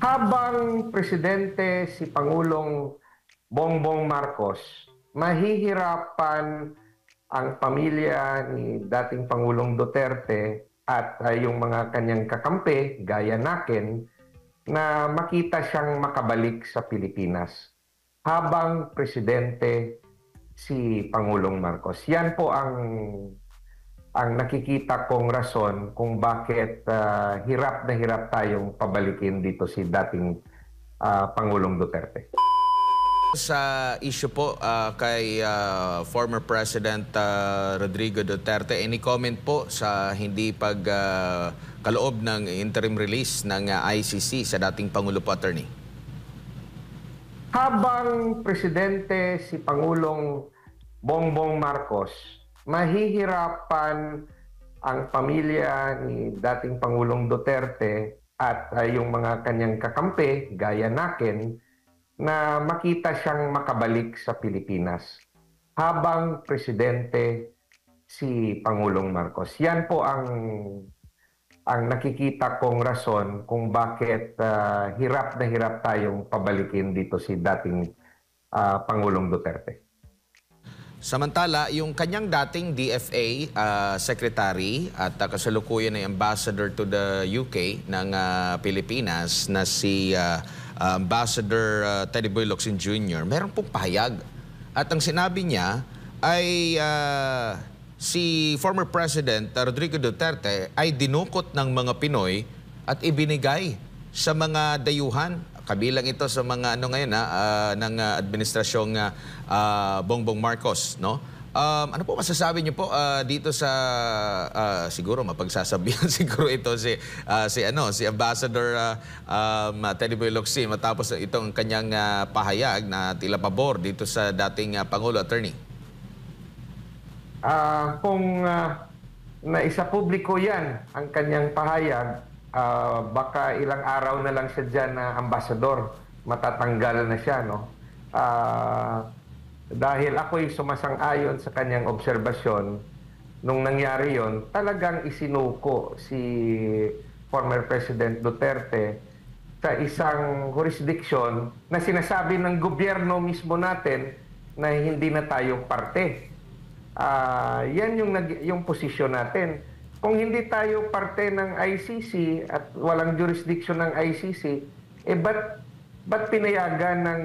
Habang presidente si Pangulong Bongbong Marcos, mahihirapan ang pamilya ni dating Pangulong Duterte at yung mga kanyang kakampi, gaya nakin, na makita siyang makabalik sa Pilipinas habang presidente si Pangulong Marcos. Yan po ang nakikita kong rason kung bakit hirap na hirap tayong pabalikin dito si dating Pangulong Duterte. Sa issue po kay former President Rodrigo Duterte, any comment po sa hindi kaloob ng interim release ng ICC sa dating Pangulo po, Attorney? Habang presidente si Pangulong Bongbong Marcos, mahihirapan ang pamilya ni dating Pangulong Duterte at yung mga kanyang kakampi, gaya nakin, na makita siyang makabalik sa Pilipinas habang presidente si Pangulong Marcos. Yan po ang nakikita kong rason kung bakit hirap na hirap tayong pabalikin dito si dating Pangulong Duterte. Samantala, yung kanyang dating DFA secretary at kasalukuyan ay ambassador to the UK ng Pilipinas na si Ambassador Teddy Boy Locsin Jr., meron pong pahayag. At ang sinabi niya ay si former President Rodrigo Duterte ay dinukot ng mga Pinoy at ibinigay sa mga dayuhan. Kabilang ito sa mga ngayon ng administrasyong Bongbong Marcos, no? Ano po masasabi niyo po dito sa siguro mapagsasabihan siguro ito si Ambassador Teddy Boy Locsin matapos itong kanyang pahayag na tila pabor dito sa dating Pangulo, Attorney? Kung naisa publiko yan ang kanyang pahayag, baka ilang araw na lang siya dyan na ambasador, matatanggal na siya, no? Dahil ako'y sumasang-ayon sa kanyang obserbasyon, nung nangyari yon, talagang isinuko si former President Duterte sa isang jurisdiction na sinasabi ng gobyerno mismo natin na hindi na tayo parte. Yan yung posisyon natin. Kung hindi tayo parte ng ICC at walang jurisdiction ng ICC, ba't pinayagan ng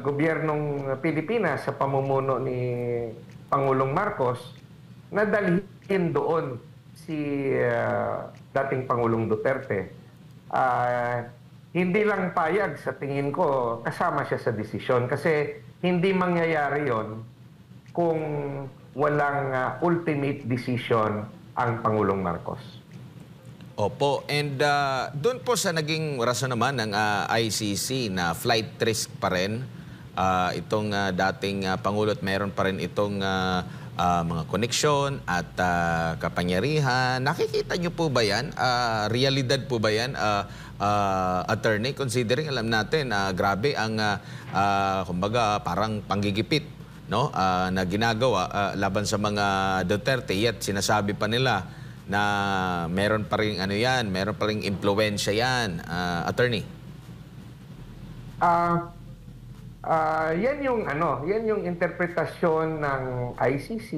gobyernong Pilipinas sa pamumuno ni Pangulong Marcos na dalhin doon si dating Pangulong Duterte? Hindi lang payag, sa tingin ko, kasama siya sa desisyon kasi hindi mangyayari yon kung walang ultimate decision ang Pangulong Marcos. Opo. And doon po sa naging rason naman ng ICC na flight risk pa rin itong dating Pangulo at meron pa rin itong mga koneksyon at kapangyarihan. Nakikita niyo po ba yan? Realidad po ba yan, Attorney? Considering alam natin, grabe ang kumbaga parang panggigipit, no, na ginagawa laban sa mga Duterte, yet sinasabi pa nila na meron pa ring meron pa ring impluwensya yan, Attorney. Yan yung interpretasyon ng ICC,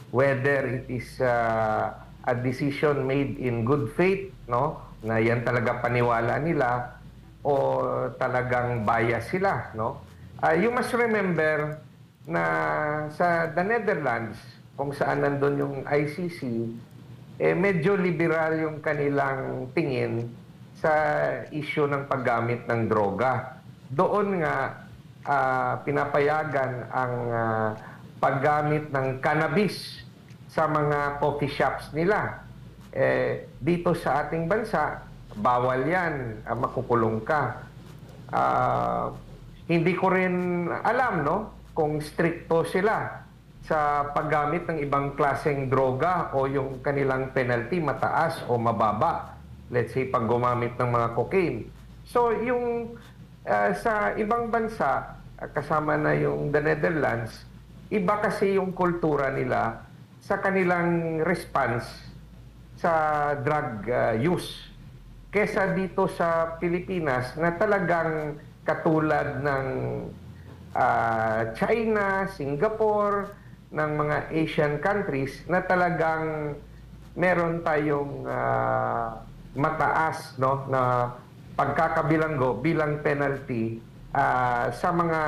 whether it is a decision made in good faith, no, na yan talaga paniwala nila o talagang bias sila, no. You must remember na sa the Netherlands, kung saan nandun yung ICC, medyo liberal yung kanilang tingin sa issue ng paggamit ng droga. Doon nga pinapayagan ang paggamit ng cannabis sa mga coffee shops nila. Dito sa ating bansa, bawal yan, makukulong ka. Hindi ko rin alam, no, kung stricto sila sa paggamit ng ibang klaseng droga o yung kanilang penalty mataas o mababa. Let's say, pag gumamit ng mga cocaine. So, yung sa ibang bansa, kasama na yung the Netherlands, iba kasi yung kultura nila sa kanilang response sa drug use. kesa dito sa Pilipinas na talagang katulad ng China, Singapore, ng mga Asian countries na talagang meron tayong mataas, no, na pagkakabilanggo bilang penalty sa mga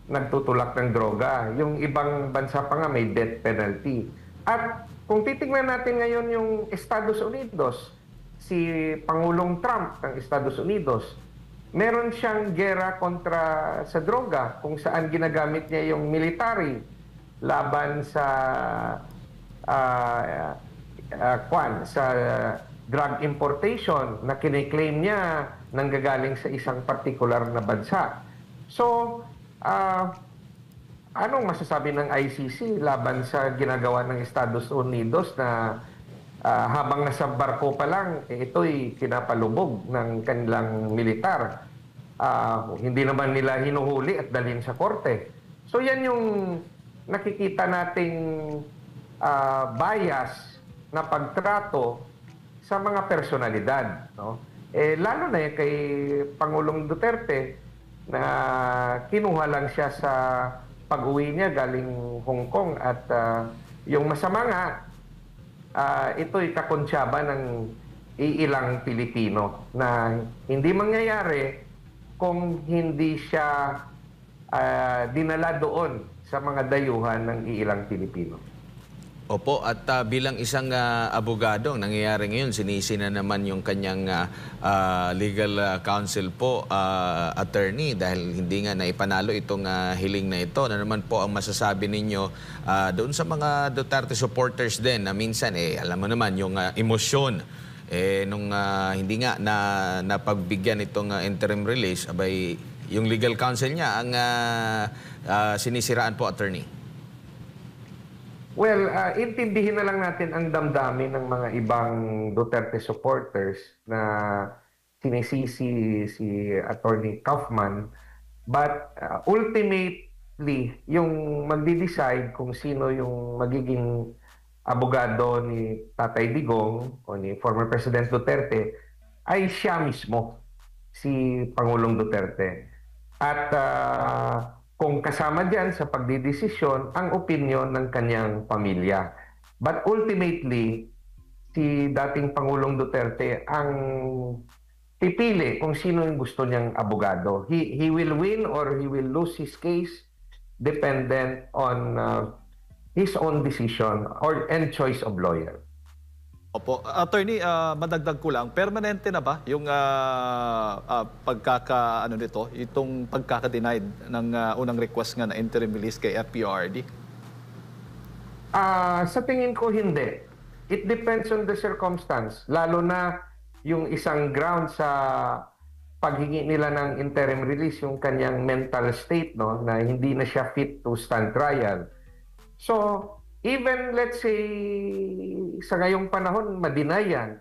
nagtutulak ng droga. Yung ibang bansa pa nga may death penalty. At kung titingnan natin ngayon yung Estados Unidos, si Pangulong Trump ng Estados Unidos, meron siyang gera kontra sa droga kung saan ginagamit niya yung military laban sa sa drug importation na kiniklaim niya nanggagaling sa isang partikular na bansa. So, anong masasabi ng ICC laban sa ginagawa ng Estados Unidos na habang nasa barko pa lang, ito'y pinapalubog ng kanilang militar. Hindi naman nila hinuhuli at dalhin sa korte. So yan yung nakikita nating bias na pagtrato sa mga personalidad. No? Lalo na kay Pangulong Duterte na kinuha lang siya sa pag-uwi niya galing Hong Kong at yung masama nga, ito'y kakonsyaba ng iilang Pilipino na hindi mangyayari kung hindi siya dinala doon sa mga dayuhan ng iilang Pilipino. Opo, at bilang isang abogado, ang nangyayari ngayon, sinisi na naman yung kanyang legal counsel po, attorney, dahil hindi nga naipanalo itong hiling na ito. Ano naman po ang masasabi ninyo doon sa mga Duterte supporters din na minsan, alam mo naman, yung emosyon, nung hindi nga napagbigyan itong interim release, abay, yung legal counsel niya ang sinisiraan po, attorney. Well, intindihin na lang natin ang damdamin ng mga ibang Duterte supporters na sinisisi si Attorney Kaufman. But ultimately, yung magdi-decide kung sino yung magiging abogado ni Tatay Digong o ni former President Duterte ay siya mismo, si Pangulong Duterte. At kung kasama diyan sa pagdidesisyon ang opinyon ng kanyang pamilya. But ultimately, si dating Pangulong Duterte ang pipili kung sino yung gusto niyang abogado. He will win or he will lose his case dependent on his own decision and choice of lawyer. Opo. Attorney, madagdag ko lang, permanente na ba yung itong pagkaka-denied ng unang request nga na interim release kay FPRD? Sa tingin ko hindi. It depends on the circumstance. Lalo na yung isang ground sa paghingi nila ng interim release, yung kanyang mental state, no, na hindi na siya fit to stand trial. So, even let's say sa ngayong panahon ma-deny yan,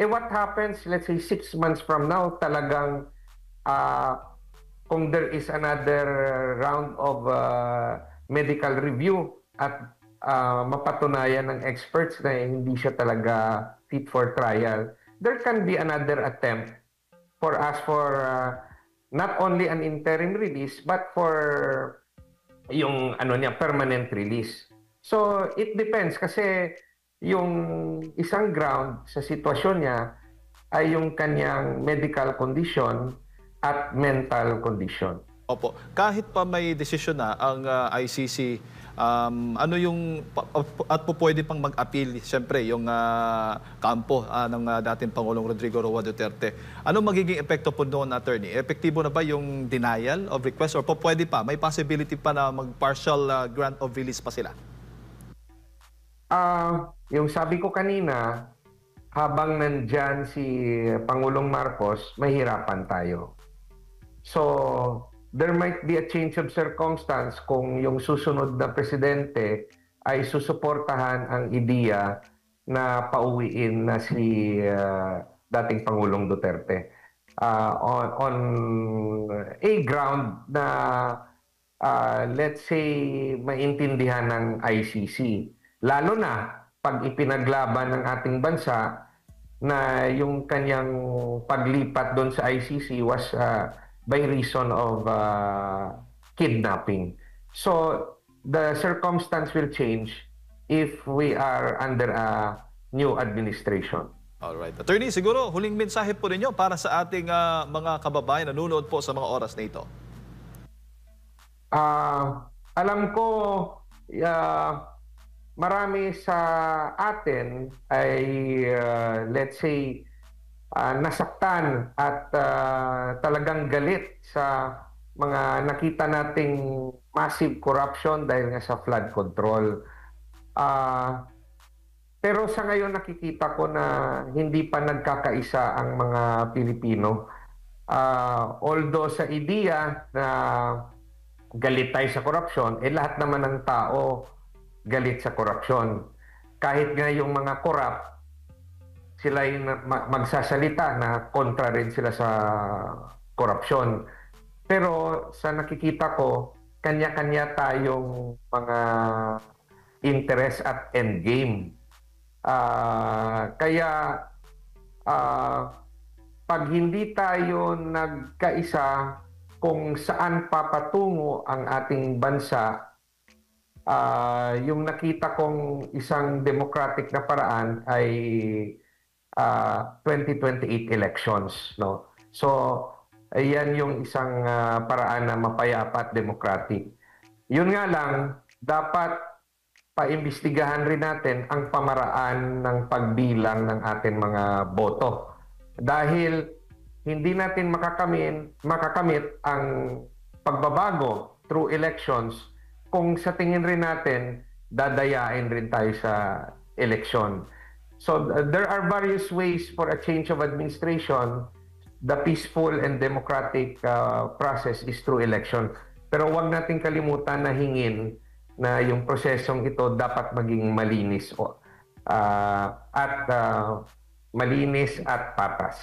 what happens let's say 6 months from now talagang kung there is another round of medical review at mapatunayan ng experts na hindi siya talaga fit for trial, there can be another attempt for us for not only an interim release but for yung permanent release. So, it depends kasi yung isang ground sa sitwasyon niya ay yung kanyang medical condition at mental condition. Opo. Kahit pa may desisyon na ang ICC, ano yung, at po pwede pang mag-appeal, siyempre, yung kampo ng dating Pangulong Rodrigo Roa Duterte. Ano magiging epekto po doon, attorney? Epektibo na ba yung denial of request or po pwede pa? May possibility pa na mag-partial grant of release pa sila? Yung sabi ko kanina, habang nandyan si Pangulong Marcos, mahirapan tayo. So, there might be a change of circumstance kung yung susunod na presidente ay susuportahan ang ideya na pauwiin na si dating Pangulong Duterte. On a ground na let's say maintindihan ng ICC. Lalo na pag ipinaglaban ng ating bansa na yung kanyang paglipat doon sa ICC was by reason of kidnapping. So the circumstance will change if we are under a new administration. Alright. Attorney, siguro huling mensahe po ninyo para sa ating mga kababayan na nanonood po sa mga oras na ito. Alam ko marami sa atin ay let's say nasaktan at talagang galit sa mga nakita nating massive corruption dahil nga sa flood control. Pero sa ngayon nakikita ko na hindi pa nagkakaisa ang mga Pilipino. Although sa ideya na galit tayo sa korupsyon, lahat naman ng tao galit sa korupsyon. Kahit nga yung mga korap, sila yung magsasalita na kontra rin sila sa korupsyon. Pero sa nakikita ko, kanya-kanya tayong mga interest at endgame. Kaya pag hindi tayo nagkaisa kung saan papatungo ang ating bansa, yung nakita kong isang democratic na paraan ay 2028 elections, no? So ayan yung isang paraan na mapayapa at democratic. Yun nga lang, dapat paimbestigahan rin natin ang pamaraan ng pagbilang ng ating mga boto. Dahil hindi natin makakamit ang pagbabago through elections kung sa tingin rin natin dadayain rin tayo sa election. So there are various ways for a change of administration. The peaceful and democratic process is through election. Pero huwag natin kalimutan na hingin na yung prosesong ito dapat maging malinis at patas.